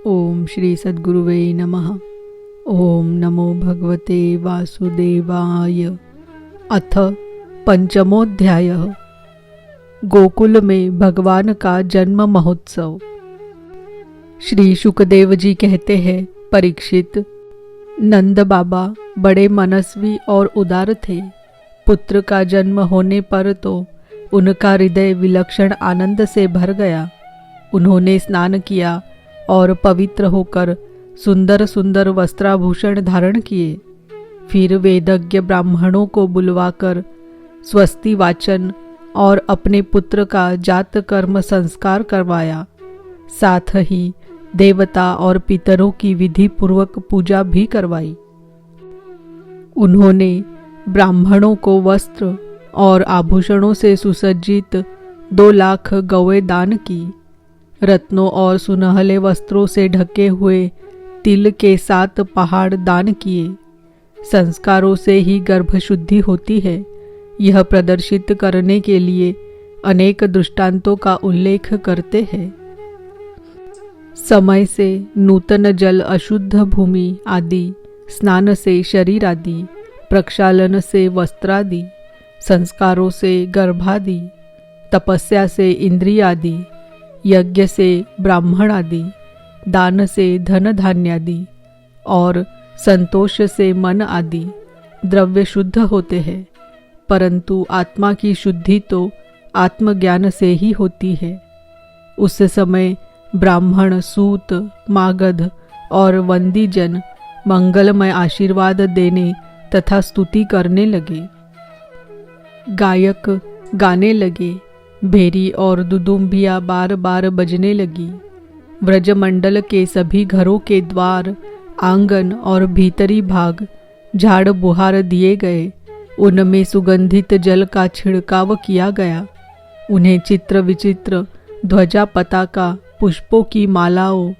ओम श्री सद्गुरुवे नमः। ओम नमो भगवते वासुदेवाय। अथ पंचमोध्यायः। गोकुल में भगवान का जन्म महोत्सव। श्री शुकदेव जी कहते हैं, परीक्षित, नंद बाबा बड़े मनस्वी और उदार थे। पुत्र का जन्म होने पर तो उनका हृदय विलक्षण आनंद से भर गया। उन्होंने स्नान किया और पवित्र होकर सुंदर सुंदर वस्त्राभूषण धारण किए। फिर वेदज्ञ ब्राह्मणों को बुलवाकर स्वस्ति वाचन और अपने पुत्र का जात कर्म संस्कार करवाया। साथ ही देवता और पितरों की विधि पूर्वक पूजा भी करवाई। उन्होंने ब्राह्मणों को वस्त्र और आभूषणों से सुसज्जित 2 लाख गौएं दान की। रत्नों और सुनहले वस्त्रों से ढके हुए तिल के 7 पहाड़ दान किए। संस्कारों से ही गर्भशुद्धि होती है, यह प्रदर्शित करने के लिए अनेक दृष्टांतों का उल्लेख करते हैं। समय से नूतन जल, अशुद्ध भूमि आदि, स्नान से शरीर आदि, प्रक्षालन से वस्त्रादि, संस्कारों से गर्भादि, तपस्या से इंद्रिय आदि, यज्ञ से ब्राह्मण आदि, दान से धन धान्य आदि और संतोष से मन आदि द्रव्य शुद्ध होते हैं। परंतु आत्मा की शुद्धि तो आत्मज्ञान से ही होती है। उस समय ब्राह्मण, सूत, मागध और वंदीजन मंगलमय आशीर्वाद देने तथा स्तुति करने लगे। गायक गाने लगे, भेरी और दुदुम्बिया बार बार बजने लगी। व्रजमंडल के सभी घरों के द्वार, आंगन और भीतरी भाग झाड़ बुहार दिए गए। उनमें सुगंधित जल का छिड़काव किया गया। उन्हें चित्र विचित्र ध्वजा, पताका, पुष्पों की मालाओं,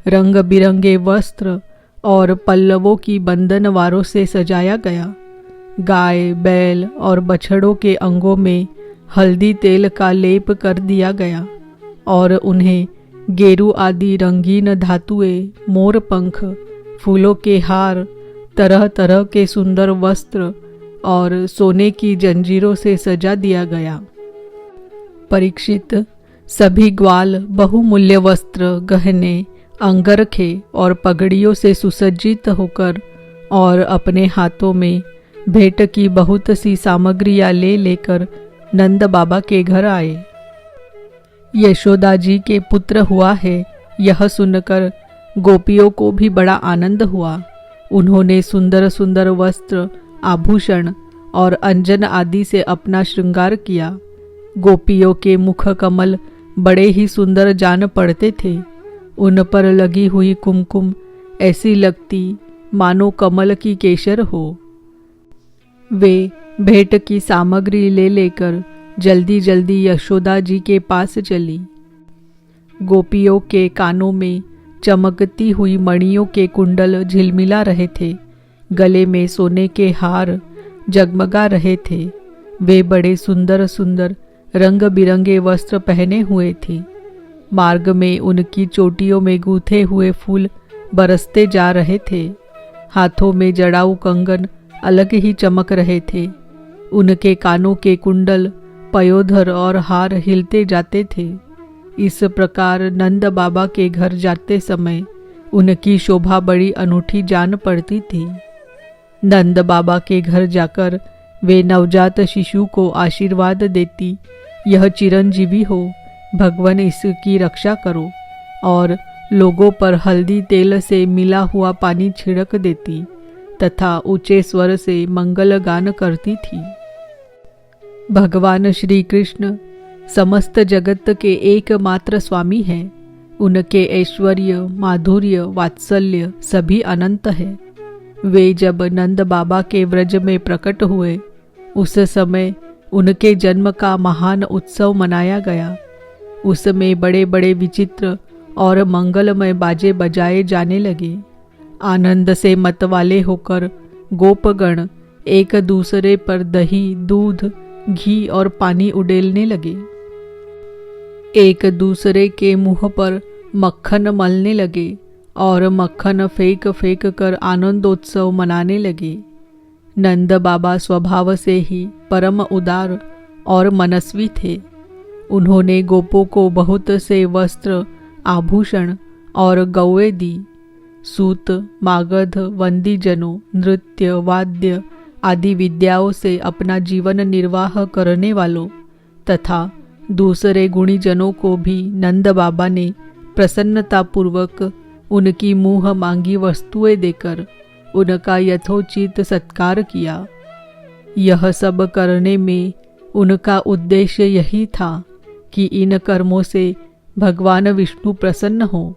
रंग बिरंगे वस्त्र और पल्लवों की बंधनवारों से सजाया गया। गाय, बैल और बछड़ों के अंगों में हल्दी तेल का लेप कर दिया गया और उन्हें गेरू आदि रंगीन धातुएं, मोर पंख, फूलों के हार, तरह तरह के सुंदर वस्त्र और सोने की जंजीरों से सजा दिया गया। परीक्षित, सभी ग्वाल बहुमूल्य वस्त्र, गहने, अंगरखे और पगड़ियों से सुसज्जित होकर और अपने हाथों में भेंट की बहुत सी सामग्रियां ले लेकर नंद बाबा के घर आए। यशोदा जी के पुत्र हुआ है, यह सुनकर गोपियों को भी बड़ा आनंद हुआ। उन्होंने सुंदर सुंदर वस्त्र, आभूषण और अंजन आदि से अपना श्रृंगार किया। गोपियों के मुख कमल बड़े ही सुंदर जान पड़ते थे। उन पर लगी हुई कुमकुम ऐसी लगती मानो कमल की केसर हो। वे भेंट की सामग्री ले लेकर जल्दी जल्दी यशोदा जी के पास चली। गोपियों के कानों में चमकती हुई मणियों के कुंडल झिलमिला रहे थे। गले में सोने के हार जगमगा रहे थे। वे बड़े सुंदर सुंदर रंग बिरंगे वस्त्र पहने हुए थे। मार्ग में उनकी चोटियों में गूंथे हुए फूल बरसते जा रहे थे। हाथों में जड़ाऊ कंगन अलग ही चमक रहे थे। उनके कानों के कुंडल, पयोधर और हार हिलते जाते थे। इस प्रकार नंद बाबा के घर जाते समय उनकी शोभा बड़ी अनूठी जान पड़ती थी। नंद बाबा के घर जाकर वे नवजात शिशु को आशीर्वाद देती, यह चिरंजीवी हो, भगवान इसकी रक्षा करो, और लोगों पर हल्दी तेल से मिला हुआ पानी छिड़क देती तथा ऊंचे स्वर से मंगल गान करती थी। भगवान श्री कृष्ण समस्त जगत के एकमात्र स्वामी हैं। उनके ऐश्वर्य, माधुर्य, वात्सल्य सभी अनंत है। वे जब नंद बाबा के व्रज में प्रकट हुए, उस समय उनके जन्म का महान उत्सव मनाया गया। उसमें बड़े बड़े विचित्र और मंगलमय बाजे बजाए जाने लगे। आनंद से मतवाले होकर गोपगण एक दूसरे पर दही, दूध, घी और पानी उड़ेलने लगे। एक दूसरे के मुंह पर मक्खन मलने लगे और मक्खन फेंक फेंक कर आनंदोत्सव मनाने लगे। नंद बाबा स्वभाव से ही परम उदार और मनस्वी थे। उन्होंने गोपों को बहुत से वस्त्र, आभूषण और गौएं दी। सूत, मागध, वंदीजनों, नृत्य, वाद्य आदि विद्याओं से अपना जीवन निर्वाह करने वालों तथा दूसरे गुणीजनों को भी नंद बाबा ने प्रसन्नतापूर्वक उनकी मुँह मांगी वस्तुएं देकर उनका यथोचित सत्कार किया। यह सब करने में उनका उद्देश्य यही था कि इन कर्मों से भगवान विष्णु प्रसन्न हो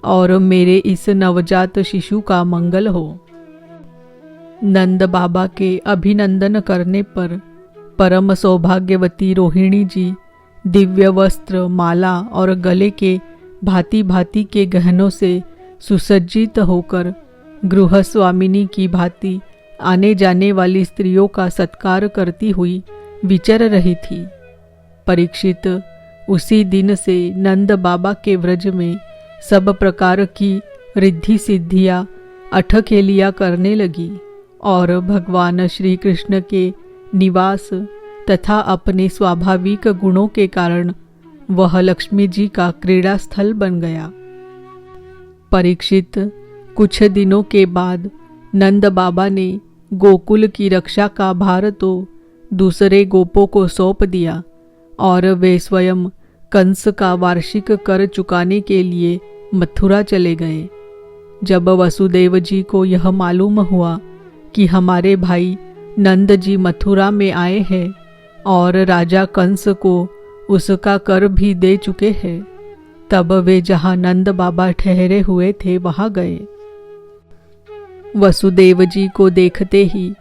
और मेरे इस नवजात शिशु का मंगल हो। नंद बाबा के अभिनंदन करने पर परम सौभाग्यवती रोहिणी जी दिव्य वस्त्र, माला और गले के भांति भांति के गहनों से सुसज्जित होकर गृह स्वामिनी की भांति आने जाने वाली स्त्रियों का सत्कार करती हुई विचर रही थी। परीक्षित उसी दिन से नंद बाबा के व्रज में सब प्रकार की रिद्धि सिद्धियां अठखेलियां करने लगी और भगवान श्री कृष्ण के निवास तथा अपने स्वाभाविक गुणों के कारण वह लक्ष्मी जी का क्रीड़ा स्थल बन गया। परीक्षित कुछ दिनों के बाद नंद बाबा ने गोकुल की रक्षा का भार तो दूसरे गोपों को सौंप दिया और वे स्वयं कंस का वार्षिक कर चुकाने के लिए मथुरा चले गए। जब वसुदेव जी को यह मालूम हुआ कि हमारे भाई नंद जी मथुरा में आए हैं और राजा कंस को उसका कर भी दे चुके हैं, तब वे जहाँ नंद बाबा ठहरे हुए थे वहाँ गए। वसुदेव जी को देखते ही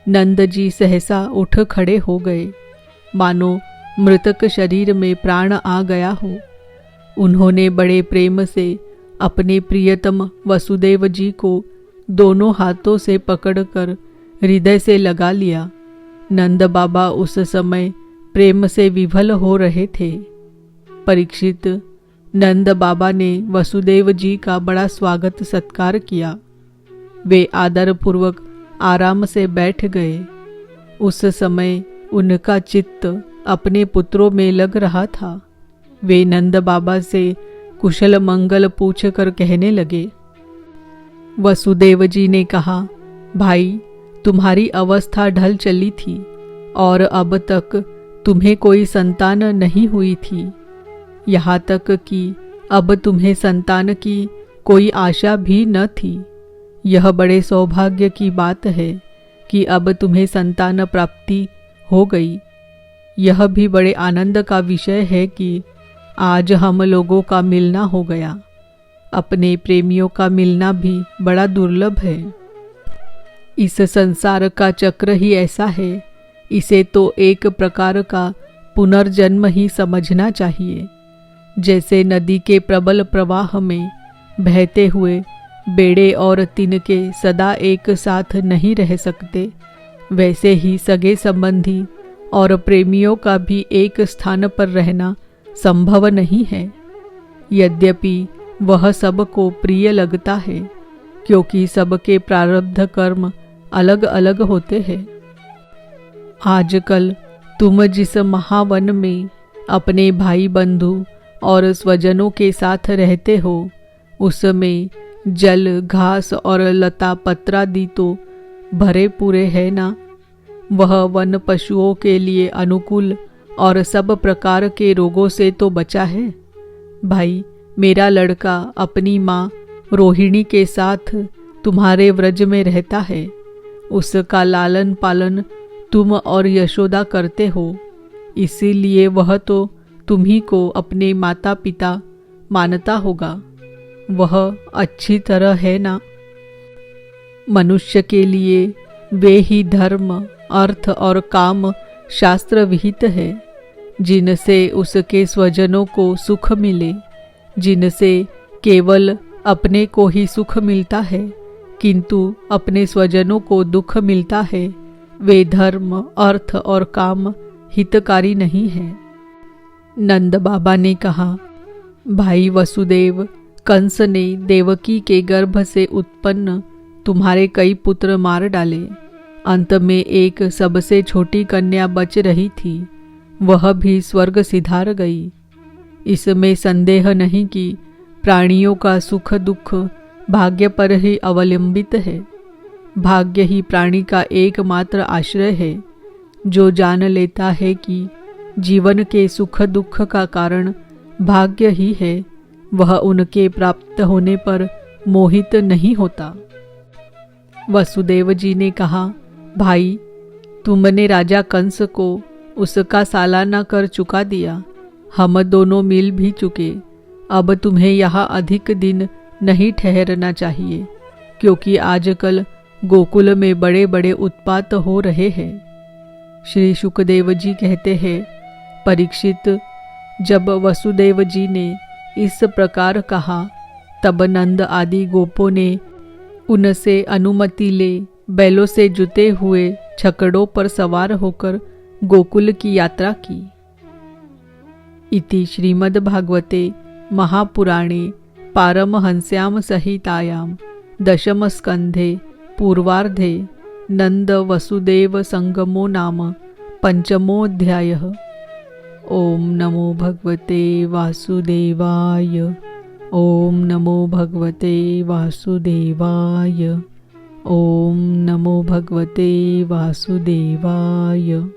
नंद जी सहसा उठ खड़े हो गए, मानो मृतक शरीर में प्राण आ गया हो। उन्होंने बड़े प्रेम से अपने प्रियतम वसुदेव जी को दोनों हाथों से पकड़कर हृदय से लगा लिया। नंद बाबा उस समय प्रेम से विभल हो रहे थे। परीक्षित, नंद बाबा ने वसुदेव जी का बड़ा स्वागत सत्कार किया। वे आदरपूर्वक आराम से बैठ गए। उस समय उनका चित्त अपने पुत्रों में लग रहा था। वे नंद बाबा से कुशल मंगल पूछकर कहने लगे। वसुदेव जी ने कहा, भाई, तुम्हारी अवस्था ढल चली थी और अब तक तुम्हें कोई संतान नहीं हुई थी। यहाँ तक कि अब तुम्हें संतान की कोई आशा भी न थी। यह बड़े सौभाग्य की बात है कि अब तुम्हें संतान प्राप्ति हो गई। यह भी बड़े आनंद का विषय है कि आज हम लोगों का मिलना हो गया। अपने प्रेमियों का मिलना भी बड़ा दुर्लभ है। इस संसार का चक्र ही ऐसा है। इसे तो एक प्रकार का पुनर्जन्म ही समझना चाहिए। जैसे नदी के प्रबल प्रवाह में बहते हुए बेड़े और तिनके सदा एक साथ नहीं रह सकते, वैसे ही सगे संबंधी और प्रेमियों का भी एक स्थान पर रहना संभव नहीं है। यद्यपि वह सबको प्रिय लगता है, क्योंकि सबके प्रारब्ध कर्म अलग अलग होते हैं। आजकल तुम जिस महावन में अपने भाई बंधु और स्वजनों के साथ रहते हो, उसमें जल, घास और लता पत्रादि तो भरे पूरे है ना। वह वन पशुओं के लिए अनुकूल और सब प्रकार के रोगों से तो बचा है। भाई, मेरा लड़का अपनी माँ रोहिणी के साथ तुम्हारे व्रज में रहता है। उसका लालन पालन तुम और यशोदा करते हो, इसीलिए वह तो तुम्ही को अपने माता पिता मानता होगा। वह अच्छी तरह है ना। मनुष्य के लिए वे ही धर्म, अर्थ और काम शास्त्र विहित है, जिनसे उसके स्वजनों को सुख मिले। जिनसे केवल अपने को ही सुख मिलता है, किंतु अपने स्वजनों को दुख मिलता है, वे धर्म, अर्थ और काम हितकारी नहीं है। नंद बाबा ने कहा, भाई वसुदेव, कंस ने देवकी के गर्भ से उत्पन्न तुम्हारे कई पुत्र मार डाले। अंत में एक सबसे छोटी कन्या बच रही थी, वह भी स्वर्ग सिधार गई। इसमें संदेह नहीं कि प्राणियों का सुख दुख भाग्य पर ही अवलंबित है। भाग्य ही प्राणी का एकमात्र आश्रय है। जो जान लेता है कि जीवन के सुख दुख का कारण भाग्य ही है, वह उनके प्राप्त होने पर मोहित नहीं होता। वसुदेव जी ने कहा, भाई, तुमने राजा कंस को उसका सालाना कर चुका दिया। हम दोनों मिल भी चुके। अब तुम्हें यहाँ अधिक दिन नहीं ठहरना चाहिए, क्योंकि आजकल गोकुल में बड़े बड़े उत्पात हो रहे हैं। श्री शुकदेव जी कहते हैं, परीक्षित, जब वसुदेव जी ने इस प्रकार कहा, तब नंद आदि गोपों ने उनसे अनुमति ले बैलों से जुते हुए छकड़ों पर सवार होकर गोकुल की यात्रा की। इति श्रीमद्भागवते महापुराणे पारमहंस्यां संहितायां दशम स्कंधे पूर्वार्धे नंद वसुदेव संगमो नाम पंचमोऽध्यायः। ओम नमो भगवते वासुदेवाय। ओम नमो भगवते वासुदेवाय। ओम नमो भगवते वासुदेवाय।